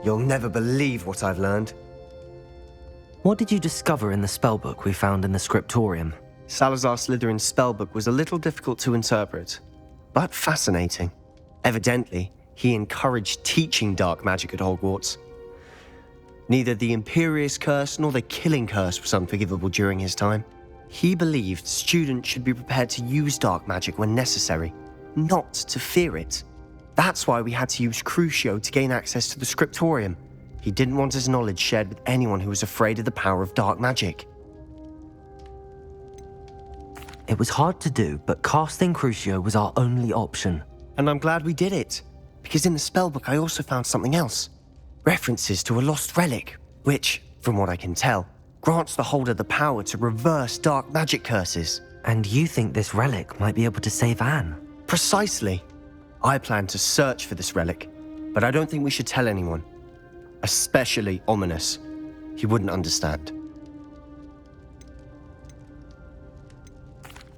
You'll never believe what I've learned. What did you discover in the spellbook we found in the scriptorium? Salazar Slytherin's spellbook was a little difficult to interpret, but fascinating. Evidently, he encouraged teaching dark magic at Hogwarts. Neither the Imperious Curse nor the Killing Curse was unforgivable during his time. He believed students should be prepared to use dark magic when necessary, not to fear it. That's why we had to use Crucio to gain access to the scriptorium. He didn't want his knowledge shared with anyone who was afraid of the power of dark magic. It was hard to do, but casting Crucio was our only option. And I'm glad we did it, because in the spellbook I also found something else. References to a lost relic, which, from what I can tell, grants the holder the power to reverse dark magic curses. And you think this relic might be able to save Anne? Precisely. I plan to search for this relic, but I don't think we should tell anyone. Especially Ominous. He wouldn't understand.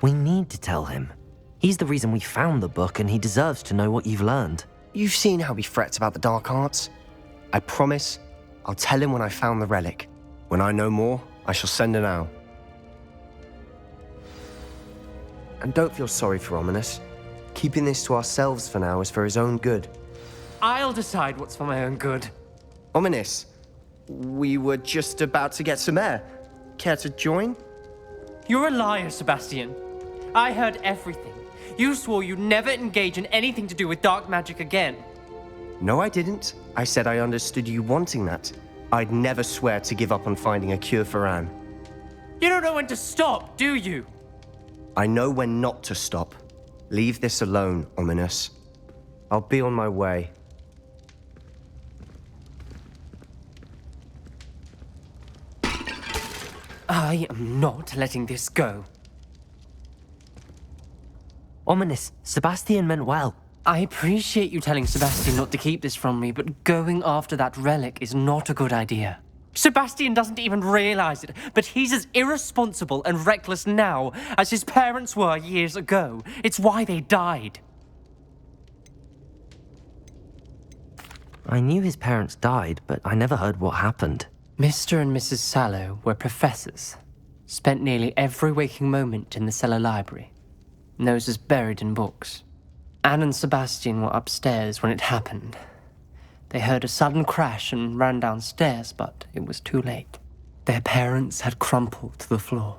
We need to tell him. He's the reason we found the book, and he deserves to know what you've learned. You've seen how he frets about the dark arts. I promise, I'll tell him when I found the relic. When I know more, I shall send an owl. And don't feel sorry for Ominous. Keeping this to ourselves for now is for his own good. I'll decide what's for my own good. Ominous, we were just about to get some air. Care to join? You're a liar, Sebastian. I heard everything. You swore you'd never engage in anything to do with dark magic again. No, I didn't. I said I understood you wanting that. I'd never swear to give up on finding a cure for Anne. You don't know when to stop, do you? I know when not to stop. Leave this alone, Ominous. I'll be on my way. I am not letting this go. Ominous, Sebastian meant well. I appreciate you telling Sebastian not to keep this from me, but going after that relic is not a good idea. Sebastian doesn't even realize it, but he's as irresponsible and reckless now as his parents were years ago. It's why they died. I knew his parents died, but I never heard what happened. Mr. and Mrs. Sallow were professors. Spent nearly every waking moment in the cellar library. Noses buried in books. Anne and Sebastian were upstairs when it happened. They heard a sudden crash and ran downstairs, but it was too late. Their parents had crumpled to the floor.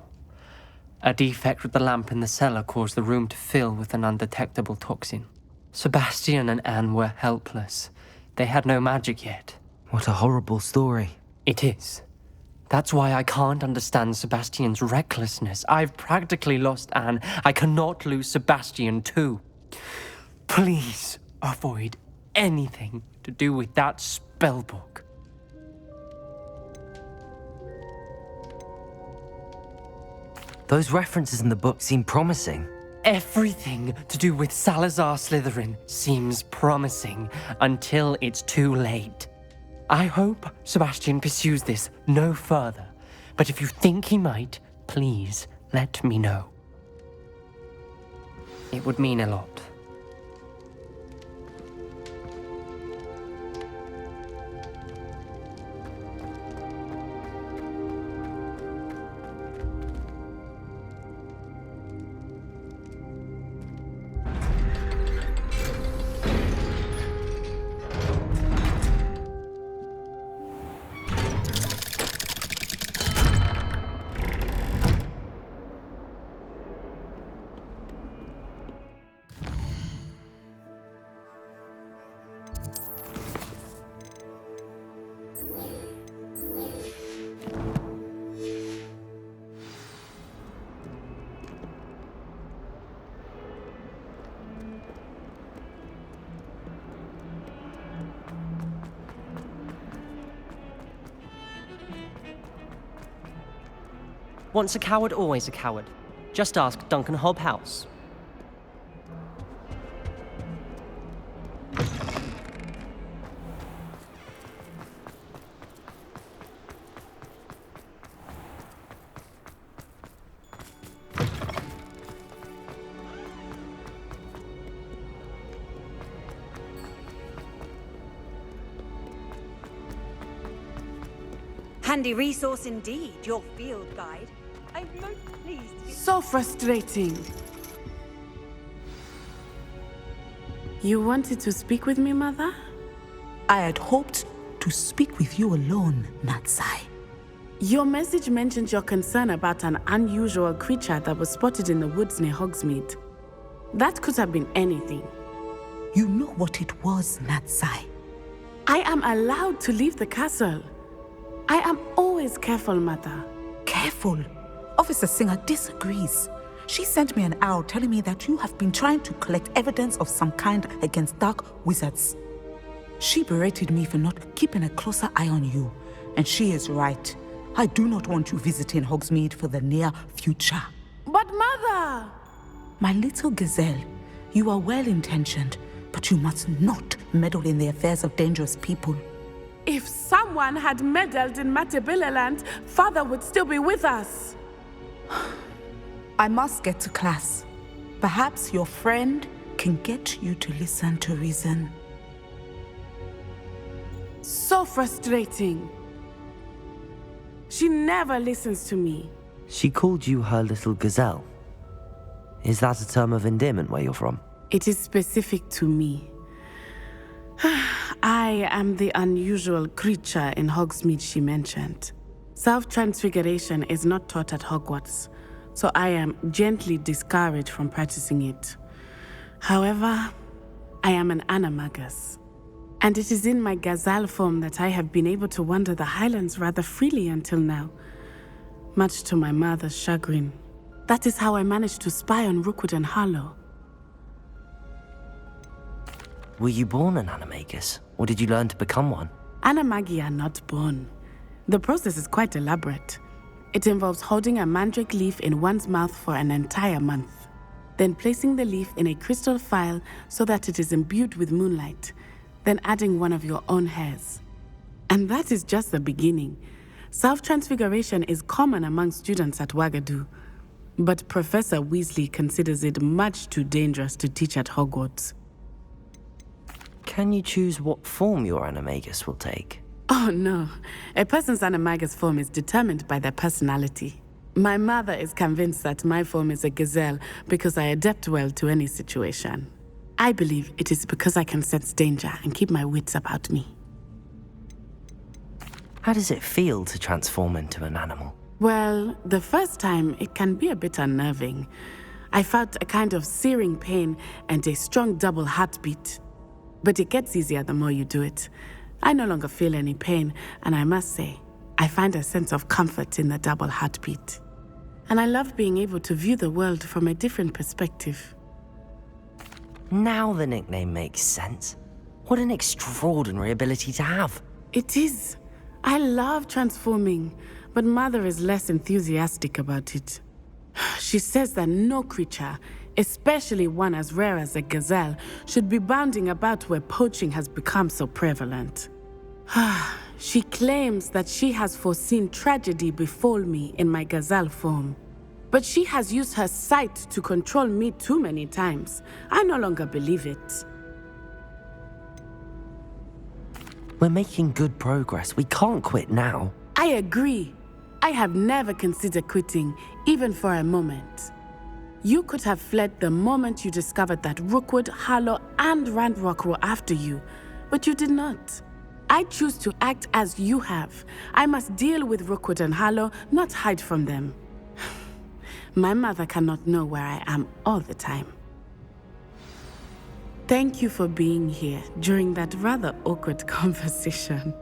A defect with the lamp in the cellar caused the room to fill with an undetectable toxin. Sebastian and Anne were helpless. They had no magic yet. What a horrible story. It is. That's why I can't understand Sebastian's recklessness. I've practically lost Anne. I cannot lose Sebastian too. Please avoid anything to do with that spellbook. Those references in the book seem promising. Everything to do with Salazar Slytherin seems promising until it's too late. I hope Sebastian pursues this no further, but if you think he might, please let me know. It would mean a lot. Once a coward, always a coward. Just ask Duncan Hobhouse. handy resource indeed, your field guide. I'm most pleased to... So frustrating. You wanted to speak with me, Mother? I had hoped to speak with you alone, Natsai. Your message mentioned your concern about an unusual creature that was spotted in the woods near Hogsmeade. That could have been anything. You know what it was, Natsai. I am allowed to leave the castle. I am always careful, Mother. Careful. Officer Singer disagrees. She sent me an owl telling me that you have been trying to collect evidence of some kind against dark wizards. She berated me for not keeping a closer eye on you, and she is right. I do not want you visiting Hogsmeade for the near future. But Mother! My little gazelle, you are well-intentioned, but you must not meddle in the affairs of dangerous people. If someone had meddled in Matabeleland, Father would still be with us. I must get to class. Perhaps your friend can get you to listen to reason. So frustrating. She never listens to me. She called you her little gazelle. Is that a term of endearment where you're from? It is specific to me. I am the unusual creature in Hogsmeade she mentioned. Self-transfiguration is not taught at Hogwarts, so I am gently discouraged from practicing it. However, I am an animagus, and it is in my gazelle form that I have been able to wander the Highlands rather freely until now, much to my mother's chagrin. That is how I managed to spy on Rookwood and Harlow. Were you born an animagus, or did you learn to become one? Animagi are not born. The process is quite elaborate. It involves holding a mandrake leaf in one's mouth for an entire month, then placing the leaf in a crystal phial so that it is imbued with moonlight, then adding one of your own hairs. And that is just the beginning. Self-transfiguration is common among students at Wagadu, but Professor Weasley considers it much too dangerous to teach at Hogwarts. Can you choose what form your animagus will take? Oh no, a person's animagus form is determined by their personality. My mother is convinced that my form is a gazelle because I adapt well to any situation. I believe it is because I can sense danger and keep my wits about me. How does it feel to transform into an animal? Well, the first time it can be a bit unnerving. I felt a kind of searing pain and a strong double heartbeat. But it gets easier the more you do it. I no longer feel any pain, and I must say, I find a sense of comfort in the double heartbeat. And I love being able to view the world from a different perspective. Now the nickname makes sense. What an extraordinary ability to have. It is. I love transforming, but Mother is less enthusiastic about it. She says that no creature, especially one as rare as a gazelle, should be bounding about where poaching has become so prevalent. She claims that she has foreseen tragedy befall me in my gazelle form. But she has used her sight to control me too many times. I no longer believe it. We're making good progress. We can't quit now. I agree. I have never considered quitting, even for a moment. You could have fled the moment you discovered that Rookwood, Harlow, and Ranrock were after you, but you did not. I choose to act as you have. I must deal with Rookwood and Harlow, not hide from them. My mother cannot know where I am all the time. Thank you for being here during that rather awkward conversation.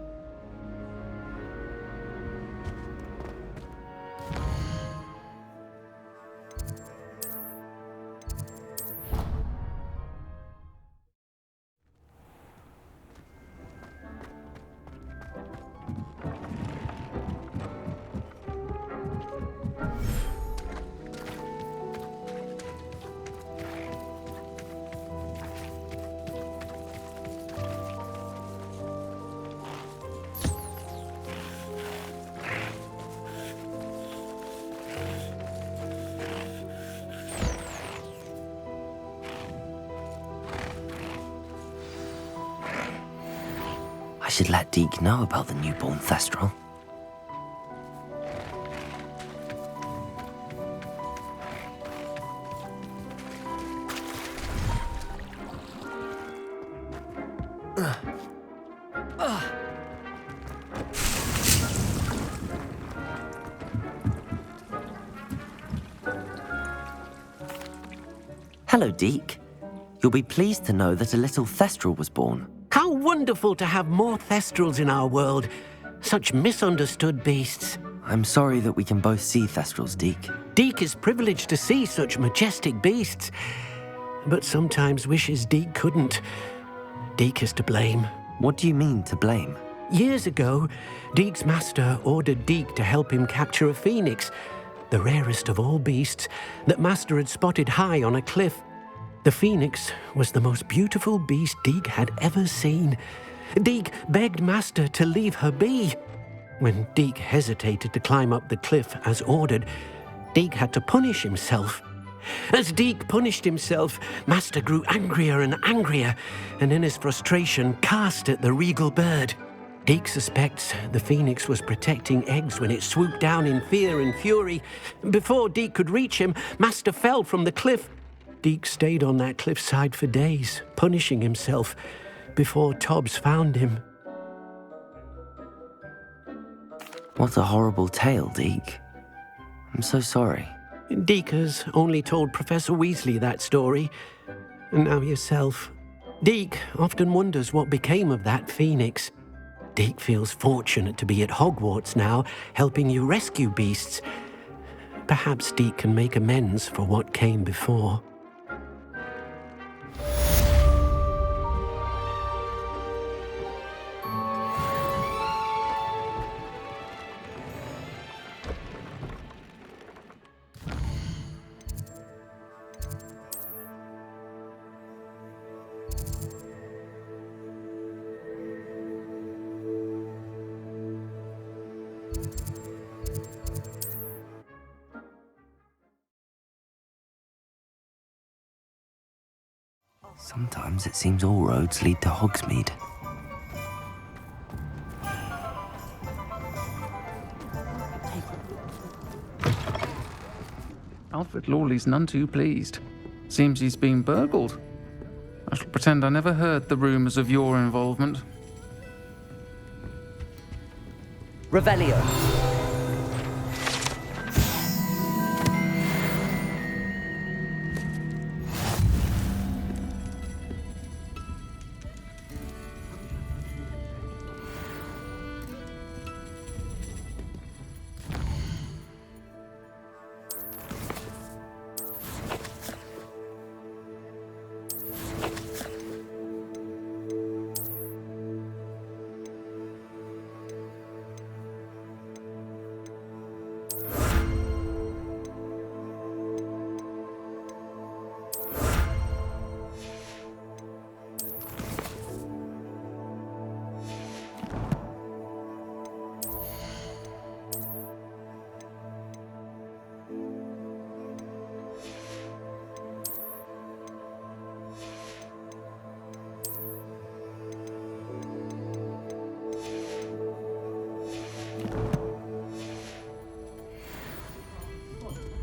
I should let Deke know about the newborn Thestral. Hello, Deke. You'll be pleased to know that a little Thestral was born. How wonderful to have more Thestrals in our world. Such misunderstood beasts. I'm sorry that we can both see Thestrals, Deke. Deke is privileged to see such majestic beasts, but sometimes wishes Deke couldn't. Deke is to blame. What do you mean, to blame? Years ago, Deke's master ordered Deke to help him capture a phoenix, the rarest of all beasts, that master had spotted high on a cliff. The phoenix was the most beautiful beast Deke had ever seen. Deke begged master to leave her be. When Deke hesitated to climb up the cliff as ordered, Deke had to punish himself. As Deke punished himself, master grew angrier and angrier, and in his frustration cast at the regal bird. Deke suspects the phoenix was protecting eggs when it swooped down in fear and fury. Before Deke could reach him, master fell from the cliff. Deke stayed on that cliffside for days, punishing himself, before Tobbs found him. What a horrible tale, Deke. I'm so sorry. Deke has only told Professor Weasley that story, and now yourself. Deke often wonders what became of that phoenix. Deke feels fortunate to be at Hogwarts now, helping you rescue beasts. Perhaps Deke can make amends for what came before. Sometimes it seems all roads lead to Hogsmeade. Alfred Lawley's none too pleased. Seems he's been burgled. I shall pretend I never heard the rumours of your involvement. Revelio.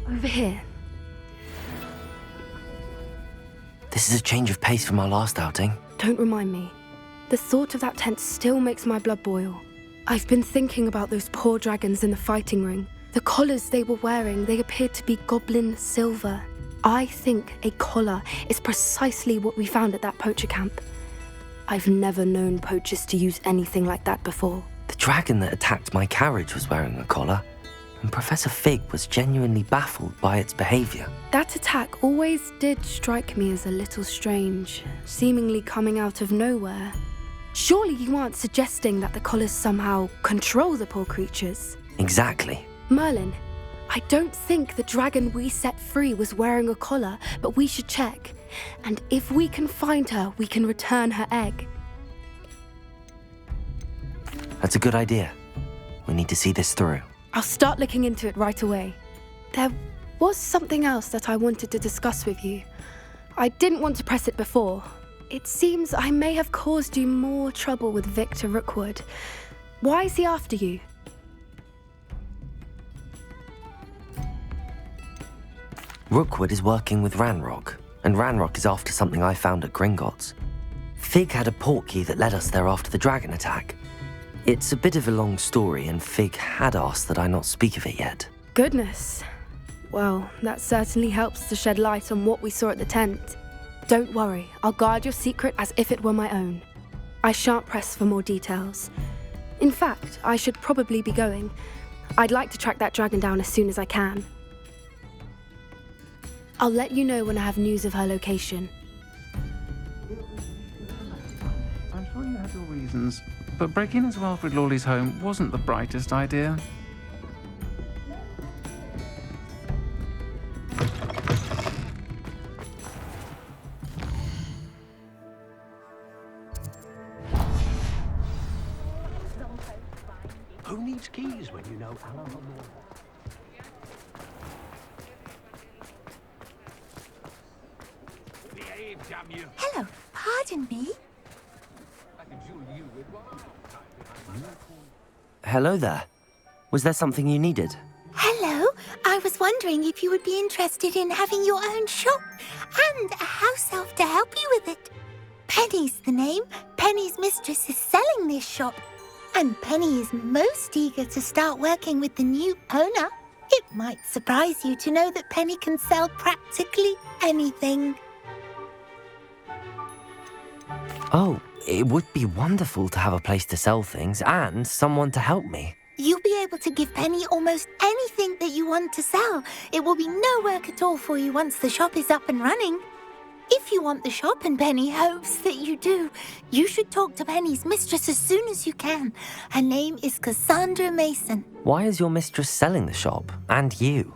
Over here. This is a change of pace from our last outing. Don't remind me. The thought of that tent still makes my blood boil. I've been thinking about those poor dragons in the fighting ring. The collars they were wearing, they appeared to be goblin silver. I think a collar is precisely what we found at that poacher camp. I've never known poachers to use anything like that before. The dragon that attacked my carriage was wearing a collar, and Professor Fig was genuinely baffled by its behaviour. That attack always did strike me as a little strange, seemingly coming out of nowhere. Surely you aren't suggesting that the collars somehow control the poor creatures? Exactly. Merlin, I don't think the dragon we set free was wearing a collar, but we should check. And if we can find her, we can return her egg. That's a good idea. We need to see this through. I'll start looking into it right away. There was something else that I wanted to discuss with you. I didn't want to press it before. It seems I may have caused you more trouble with Victor Rookwood. Why is he after you? Rookwood is working with Ranrock, and Ranrock is after something I found at Gringotts. Fig had a portkey that led us there after the dragon attack. It's a bit of a long story, and Fig had asked that I not speak of it yet. Goodness. Well, that certainly helps to shed light on what we saw at the tent. Don't worry, I'll guard your secret as if it were my own. I shan't press for more details. In fact, I should probably be going. I'd like to track that dragon down as soon as I can. I'll let you know when I have news of her location. I'm sure you had your reasons, but breaking into Alfred Lawley's home wasn't the brightest idea. Who needs keys when you know Alan? Hello, pardon me? Hello there. Was there something you needed? Hello, I was wondering if you would be interested in having your own shop and a house elf to help you with it. Penny's the name. Penny's mistress is selling this shop. And Penny is most eager to start working with the new owner. It might surprise you to know that Penny can sell practically anything. Oh, it would be wonderful to have a place to sell things and someone to help me. You'll be able to give Penny almost anything that you want to sell. It will be no work at all for you once the shop is up and running. If you want the shop and Penny hopes that you do, you should talk to Penny's mistress as soon as you can. Her name is Cassandra Mason. Why is your mistress selling the shop? And you?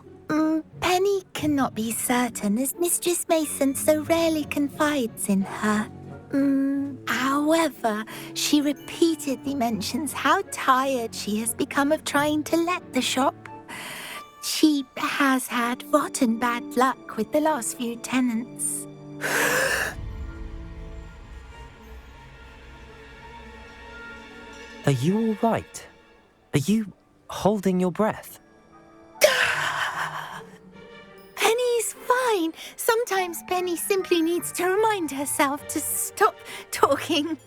Penny cannot be certain as Mistress Mason so rarely confides in her. However, she repeatedly mentions how tired she has become of trying to let the shop. She has had rotten bad luck with the last few tenants. Are you all right? Are you holding your breath? Penny's fine. Sometimes Penny simply needs to remind herself to stop talking.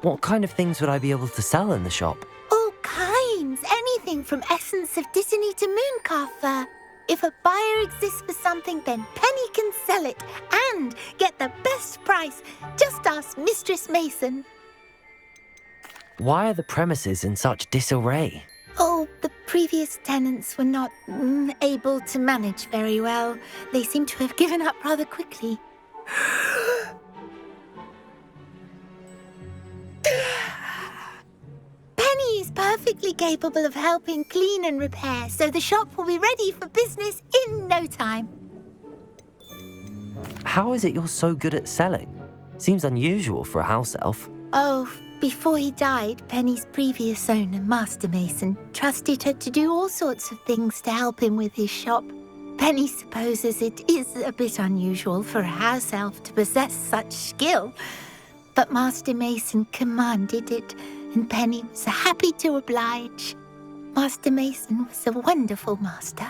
What kind of things would I be able to sell in the shop? All kinds. Anything from essence of Dittany to mooncar fur. If a buyer exists for something, then Penny can sell it and get the best price. Just ask Mistress Mason. Why are the premises in such disarray? Oh, the previous tenants were not able to manage very well. They seem to have given up rather quickly. Penny is perfectly capable of helping clean and repair, so the shop will be ready for business in no time. How is it you're so good at selling? Seems unusual for a house elf. Oh, before he died, Penny's previous owner, Master Mason, trusted her to do all sorts of things to help him with his shop. Penny supposes it is a bit unusual for a house elf to possess such skill, but Master Mason commanded it, and Penny was happy to oblige. Master Mason was a wonderful master.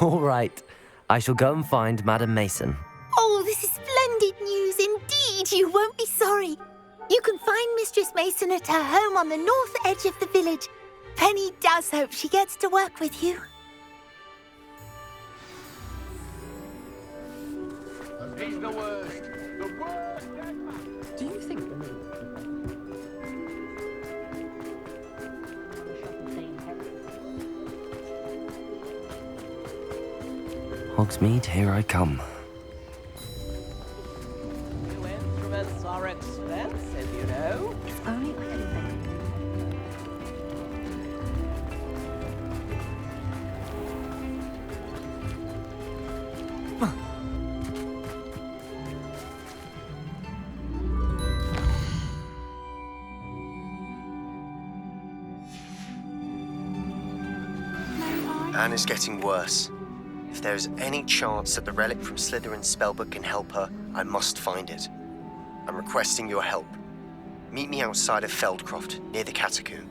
All right. I shall go and find Madam Mason. Oh, this is splendid news indeed. You won't be sorry. You can find Mistress Mason at her home on the north edge of the village. Penny does hope she gets to work with you. He's the worst. The worst dead man. Do you think Hogsmeade, here I come. New instruments are expensive, you know. If only I could invent. Anne is getting worse. If there is any chance that the relic from Slytherin's spellbook can help her, I must find it. I'm requesting your help. Meet me outside of Feldcroft, near the Catacomb.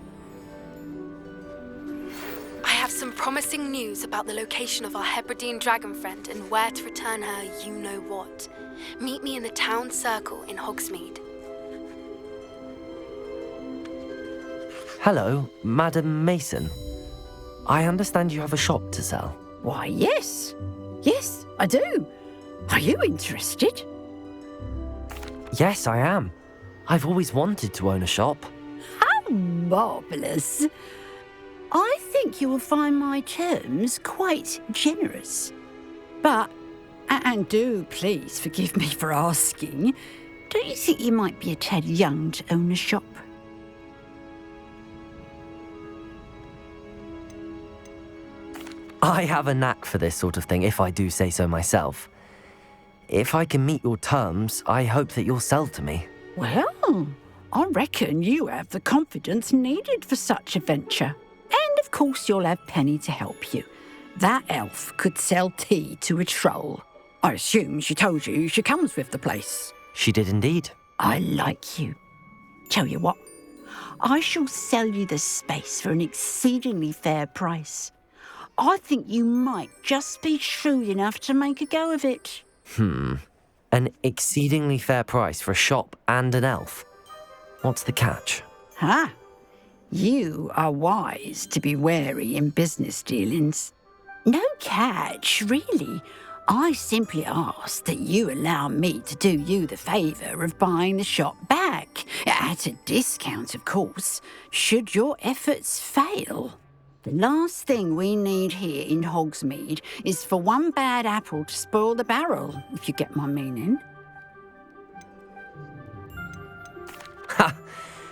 I have some promising news about the location of our Hebridean dragon friend and where to return her you-know-what. Meet me in the town circle in Hogsmeade. Hello, Madam Mason. I understand you have a shop to sell. Why, yes. Yes, I do. Are you interested? Yes, I am. I've always wanted to own a shop. How marvellous. I think you will find my terms quite generous. But, and do please forgive me for asking, don't you think you might be a tad young to own a shop? I have a knack for this sort of thing, if I do say so myself. If I can meet your terms, I hope that you'll sell to me. Well, I reckon you have the confidence needed for such a venture. And of course you'll have Penny to help you. That elf could sell tea to a troll. I assume she told you she comes with the place. She did indeed. I like you. Tell you what, I shall sell you the space for an exceedingly fair price. I think you might just be shrewd enough to make a go of it. An exceedingly fair price for a shop and an elf. What's the catch? You are wise to be wary in business dealings. No catch, really. I simply ask that you allow me to do you the favour of buying the shop back, at a discount, of course, should your efforts fail. The last thing we need here in Hogsmeade is for one bad apple to spoil the barrel, if you get my meaning. Ha!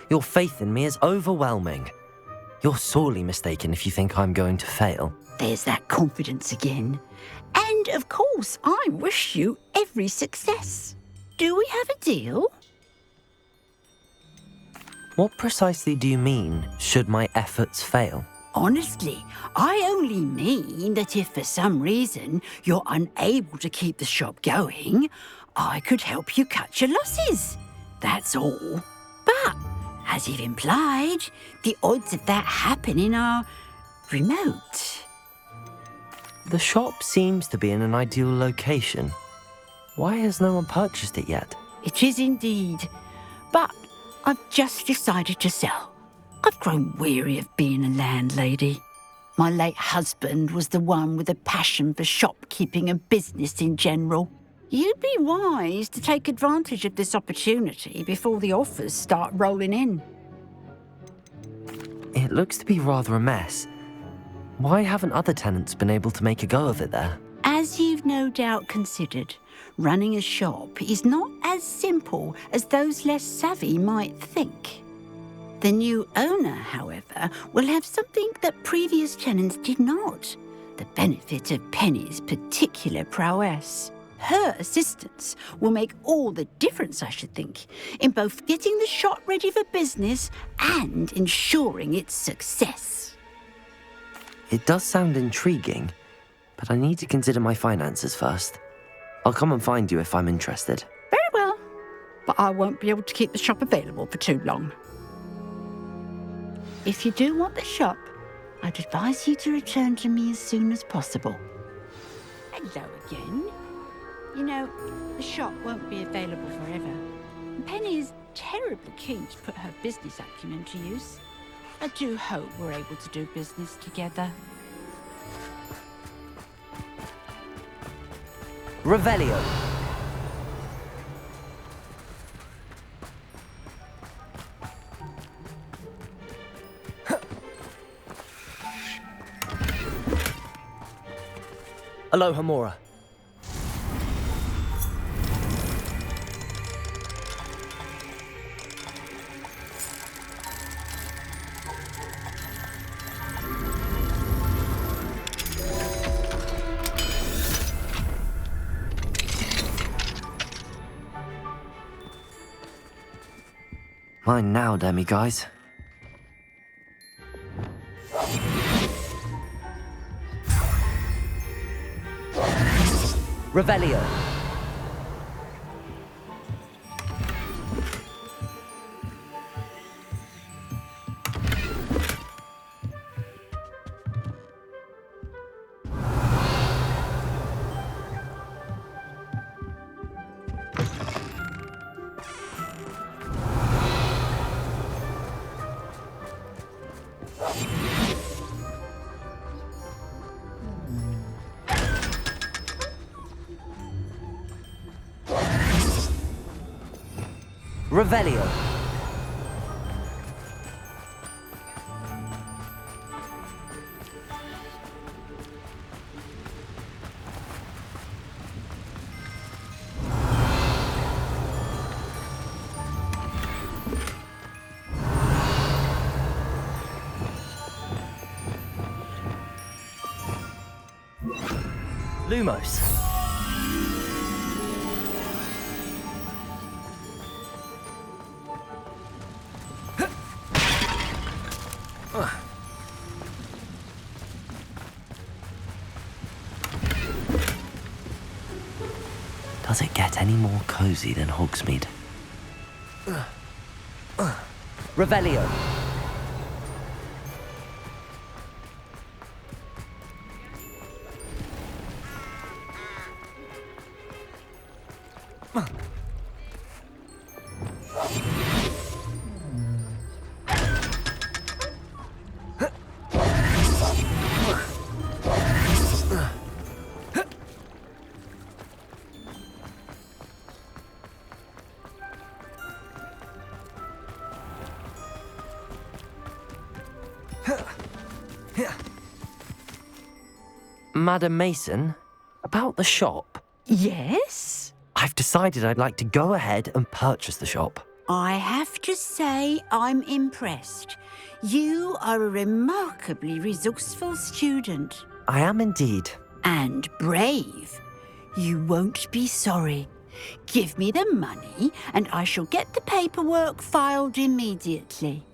Your faith in me is overwhelming. You're sorely mistaken if you think I'm going to fail. There's that confidence again. And, of course, I wish you every success. Do we have a deal? What precisely do you mean, should my efforts fail? Honestly, I only mean that if for some reason you're unable to keep the shop going, I could help you cut your losses. That's all. But, as you've implied, the odds of that happening are remote. The shop seems to be in an ideal location. Why has no one purchased it yet? It is indeed. But I've just decided to sell. I've grown weary of being a landlady. My late husband was the one with a passion for shopkeeping and business in general. You'd be wise to take advantage of this opportunity before the offers start rolling in. It looks to be rather a mess. Why haven't other tenants been able to make a go of it there? As you've no doubt considered, running a shop is not as simple as those less savvy might think. The new owner, however, will have something that previous tenants did not. The benefit of Penny's particular prowess. Her assistance will make all the difference, I should think, in both getting the shop ready for business and ensuring its success. It does sound intriguing, but I need to consider my finances first. I'll come and find you if I'm interested. Very well, but I won't be able to keep the shop available for too long. If you do want the shop, I'd advise you to return to me as soon as possible. Hello again. You know, the shop won't be available forever. And Penny is terribly keen to put her business acumen to use. I do hope we're able to do business together. Revelio. Aloha Mora. Mine now, demi-guys. Revelio. Revelio. Lumos. Does it get any more cozy than Hogsmeade? Revelio. Madam Mason, about the shop. Yes? I've decided I'd like to go ahead and purchase the shop. I have to say I'm impressed. You are a remarkably resourceful student. I am indeed. And brave. You won't be sorry. Give me the money and I shall get the paperwork filed immediately.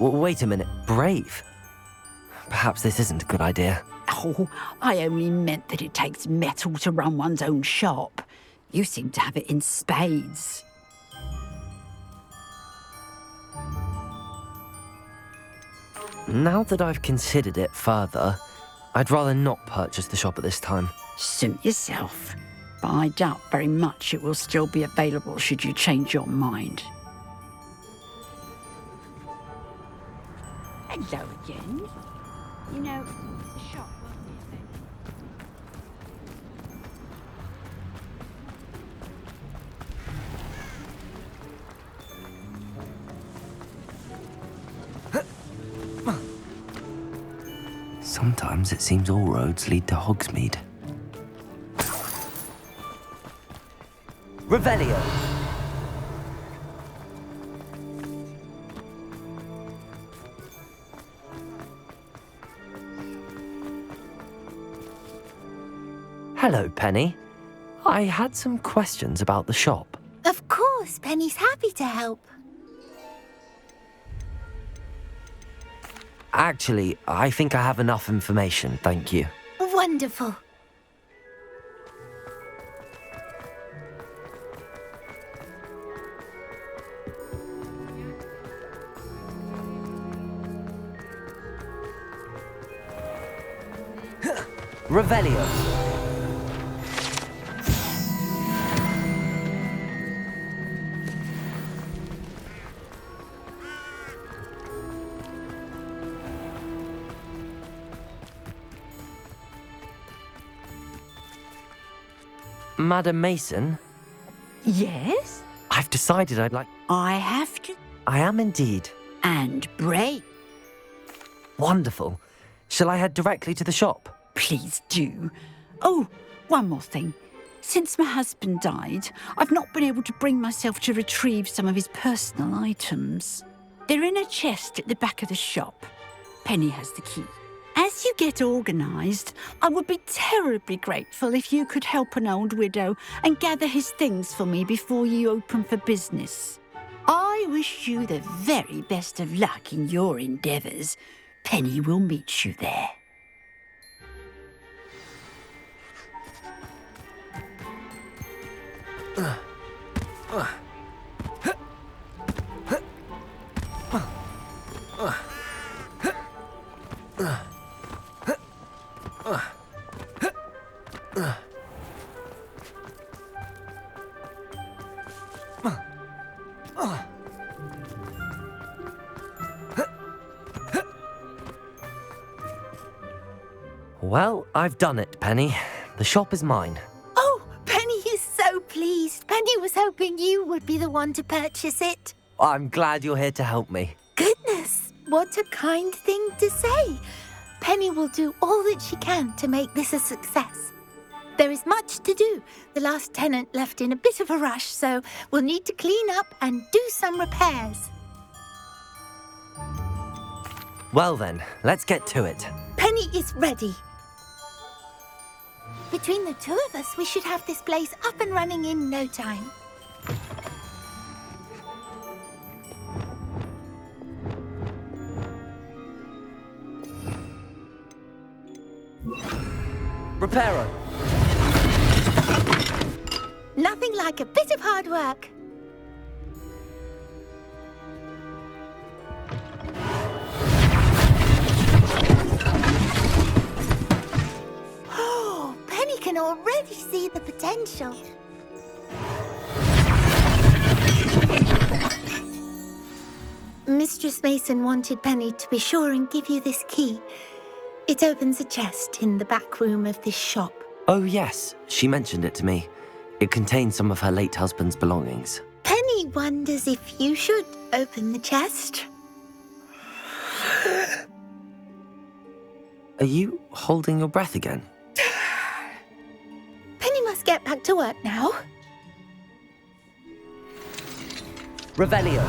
Wait a minute, brave? Perhaps this isn't a good idea. Oh, I only meant that it takes metal to run one's own shop. You seem to have it in spades. Now that I've considered it further, I'd rather not purchase the shop at this time. Suit yourself. But I doubt very much it will still be available should you change your mind. Hello again. You know, the shop won't be available. Sometimes it seems all roads lead to Hogsmeade. Revelio. Hello, Penny. I had some questions about the shop. Of course, Penny's happy to help. Actually, I think I have enough information, thank you. Wonderful. Revelio. Madam Mason? Yes? I've decided I'd like... I have to... I am indeed. And brave. Wonderful. Shall I head directly to the shop? Please do. Oh, one more thing. Since my husband died, I've not been able to bring myself to retrieve some of his personal items. They're in a chest at the back of the shop. Penny has the key. As you get organised, I would be terribly grateful if you could help an old widow and gather his things for me before you open for business. I wish you the very best of luck in your endeavours. Penny will meet you there. Well, I've done it, Penny. The shop is mine. Oh, Penny is so pleased. Penny was hoping you would be the one to purchase it. I'm glad you're here to help me. Goodness, what a kind thing to say. Penny will do all that she can to make this a success. There is much to do. The last tenant left in a bit of a rush, so we'll need to clean up and do some repairs. Well then, let's get to it. Penny is ready. Between the two of us, we should have this place up and running in no time. Reparo. Nothing like a bit of hard work. Oh, Penny can already see the potential. Mistress Mason wanted Penny to be sure and give you this key. It opens a chest in the back room of this shop. Oh yes, she mentioned it to me. It contains some of her late husband's belongings. Penny wonders if you should open the chest. Are you holding your breath again? Penny must get back to work now. Revelio.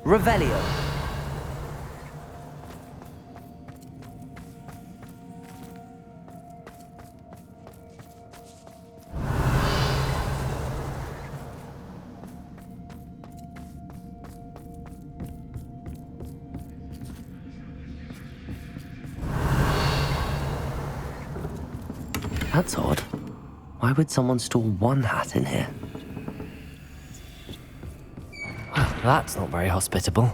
Revelio. That's odd. Why would someone store one hat in here? Well, that's not very hospitable.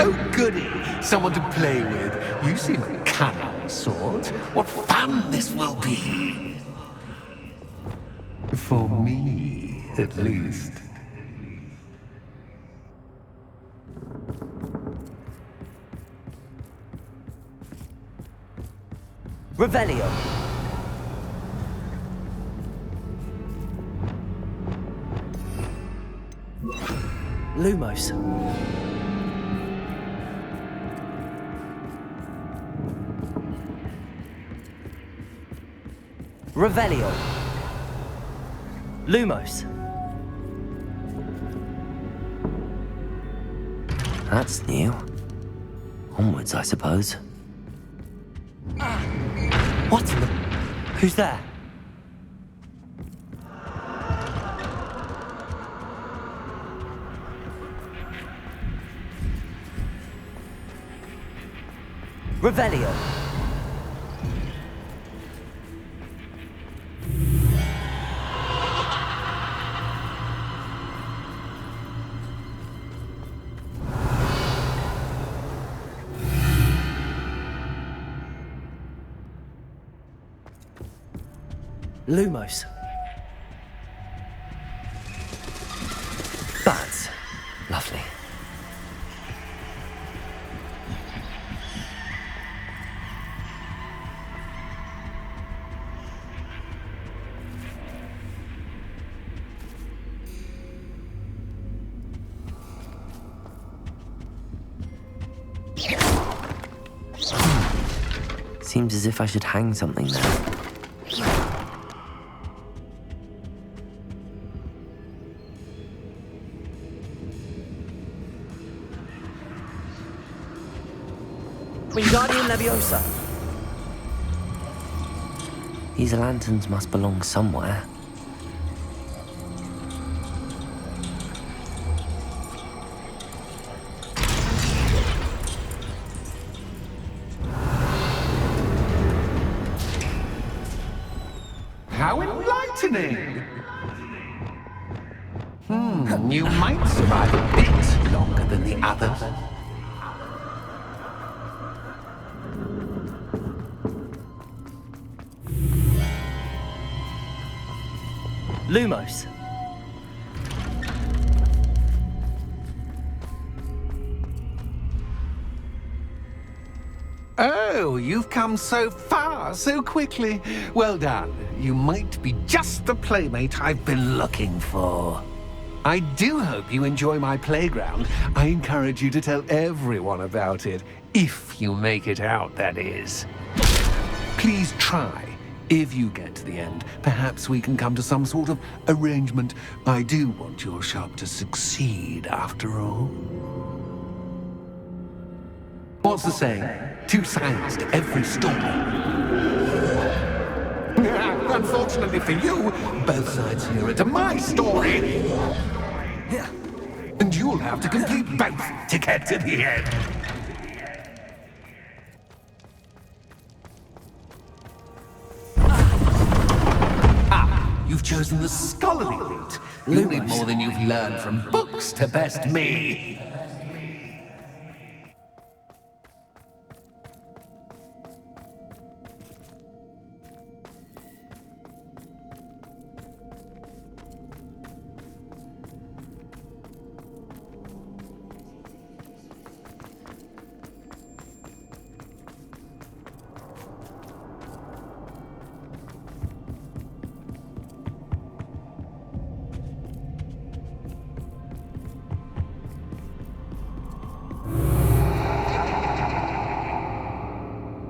Oh, goody! Someone to play with. You seem a cunning sort. What fun this will be! For me, at least. Revelio. Lumos. Revelio. Lumos. That's new. Onwards, I suppose. What in the... Who's there? Revelio. Lumos. That's lovely. Seems as if I should hang something there. Wingardium Leviosa. These lanterns must belong somewhere. How enlightening! You might survive a bit longer than the others. Lumos. Oh, you've come so far, so quickly. Well done. You might be just the playmate I've been looking for. I do hope you enjoy my playground. I encourage you to tell everyone about it. If you make it out, that is. Please try. If you get to the end, perhaps we can come to some sort of arrangement. I do want your shop to succeed, after all. What's the saying? Two sides to every story. Unfortunately for you, both sides hear it to my story. And you'll have to complete both to get to the end. You've chosen the scholarly route. You need more than you've learned from books to best me.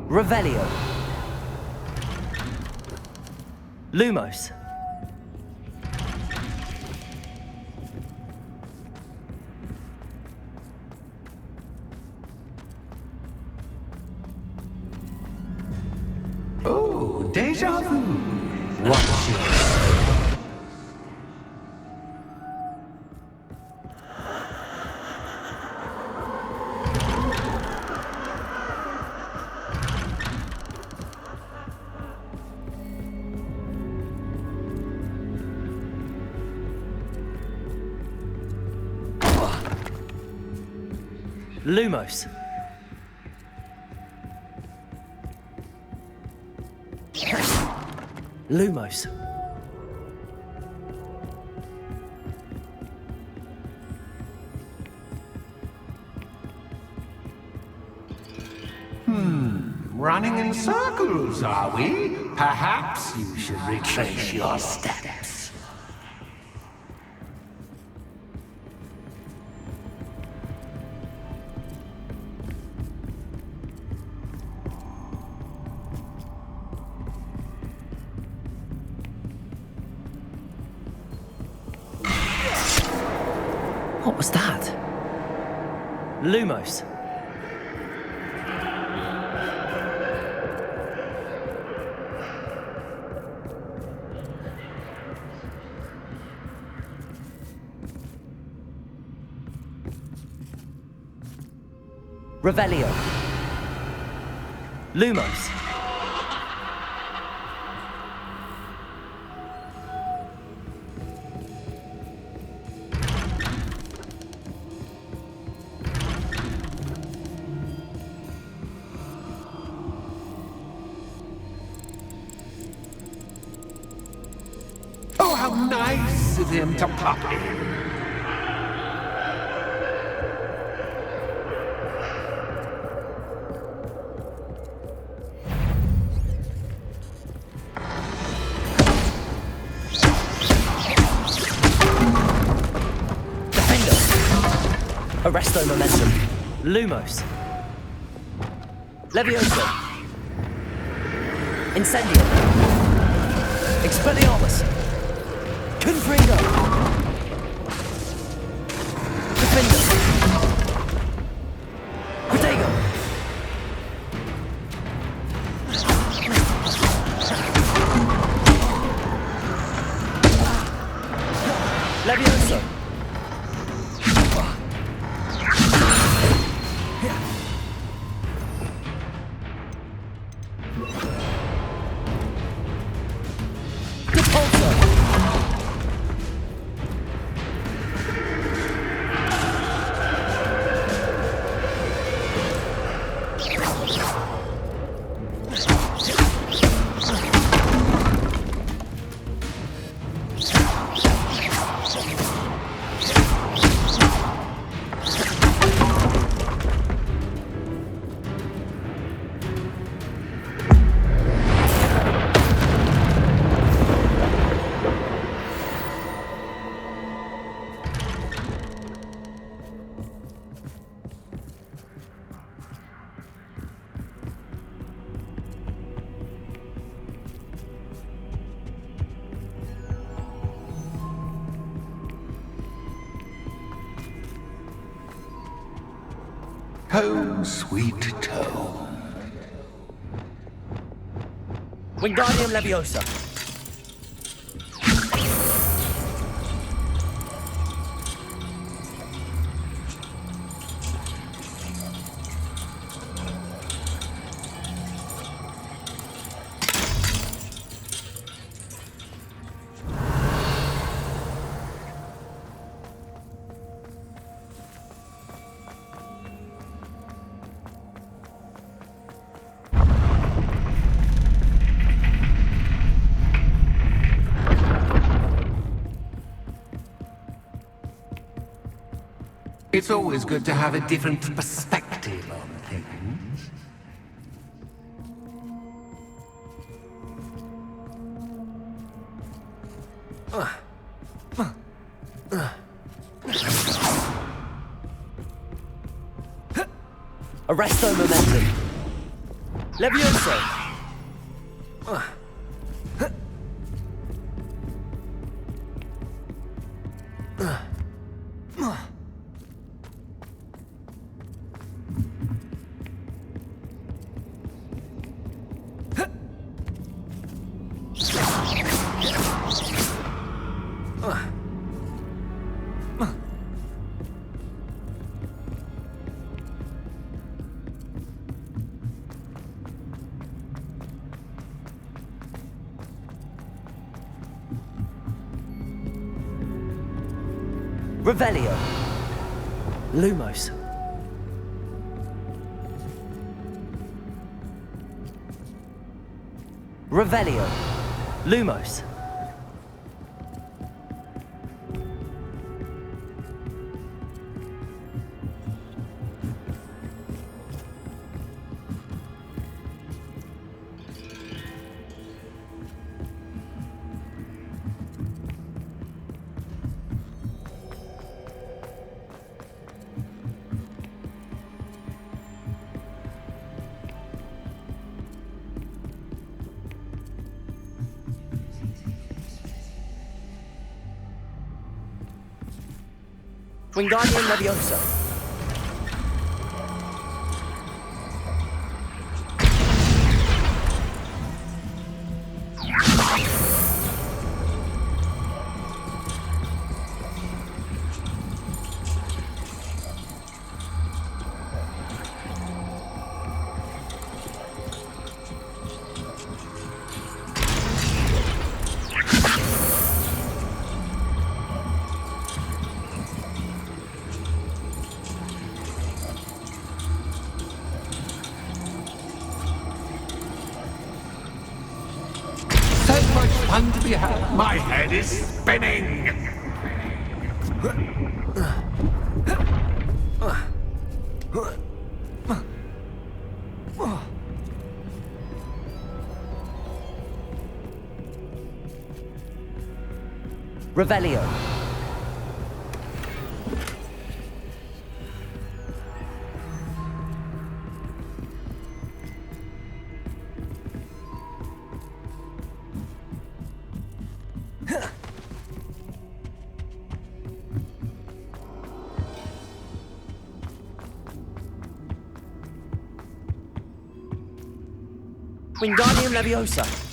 Revelio. Lumos. Oh, déjà vu. Watch it. Lumos. Lumos. Running in circles, are we? Perhaps you should retrace your steps. What was that? Lumos. Revelio. Lumos. Oh, how nice of him to pop in. Arresto momentum. Lumos. Leviosa. Incendio. Expelliarmus. Confringo. Defender. Protego. Levioso. Home, sweet home. Wingardium Leviosa. It's always good to have a different perspective on things. Arresto Momentum. Levioso. Revelio. Lumos. Revelio. Lumos. Wingardium Leviosa. Fun to be had. My head is spinning. Revelio. Wingardium Leviosa!